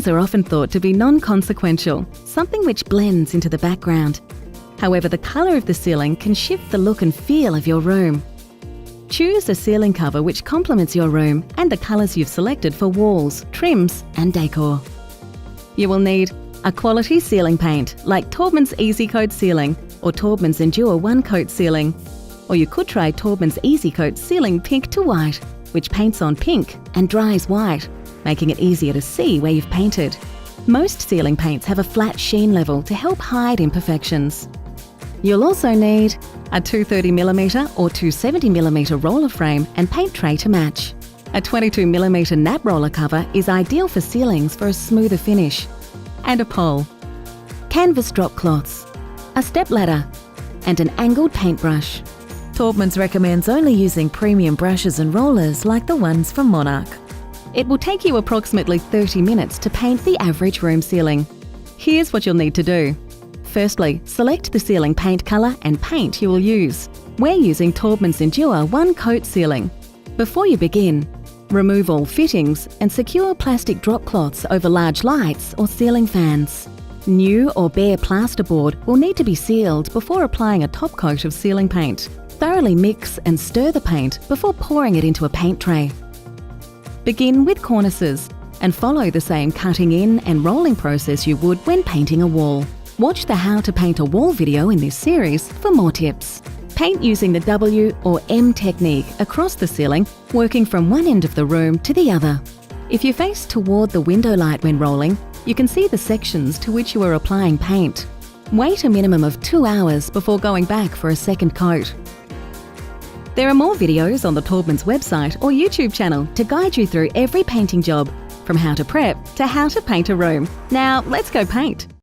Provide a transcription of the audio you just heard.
ceilings are often thought to be non-consequential, something which blends into the background. However, the colour of the ceiling can shift the look and feel of your room. Choose a ceiling cover which complements your room and the colours you've selected for walls, trims and decor. You will need a quality ceiling paint like Taubmans Easy Coat Ceiling or Taubmans Endure One Coat Ceiling. Or you could try Taubmans Easy Coat Ceiling Pink to White, which paints on pink and dries white, making it easier to see where you've painted. Most ceiling paints have a flat sheen level to help hide imperfections. You'll also need a 230mm or 270mm roller frame and paint tray to match. A 22mm nap roller cover is ideal for ceilings for a smoother finish. And a pole. Canvas drop cloths, a step ladder, and an angled paintbrush. Taubmans recommends only using premium brushes and rollers like the ones from Monarch. It will take you approximately 30 minutes to paint the average room ceiling. Here's what you'll need to do. Firstly, select the ceiling paint colour and paint you will use. We're using Taubmans Endure One Coat Ceiling. Before you begin, remove all fittings and secure plastic drop cloths over large lights or ceiling fans. New or bare plasterboard will need to be sealed before applying a top coat of ceiling paint. Thoroughly mix and stir the paint before pouring it into a paint tray. Begin with cornices and follow the same cutting in and rolling process you would when painting a wall. Watch the How to Paint a Wall video in this series for more tips. Paint using the W or M technique across the ceiling, working from one end of the room to the other. If you face toward the window light when rolling, you can see the sections to which you are applying paint. Wait a minimum of 2 hours before going back for a second coat. There are more videos on the Taubmans website or YouTube channel to guide you through every painting job, from how to prep to how to paint a room. Now, let's go paint.